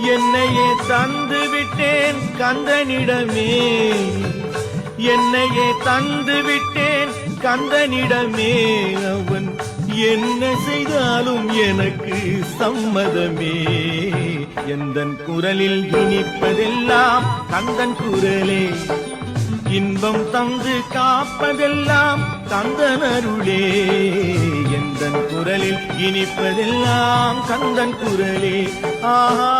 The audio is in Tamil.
என்னையே தந்து விட்டேன் கந்தனிடமே, என்னையே தந்து விட்டேன் கந்தனிடமே. அவன் என்ன செய்தாலும் எனக்கு சம்மதமே. எந்தன் குரலில் இனிப்பதெல்லாம் கந்தன் குரலே, இன்பம் தந்து காப்பதெல்லாம் கந்தன் அருளே. எந்தன் குரலில் இனிப்பதெல்லாம் கந்தன் குரலே. ஆஹா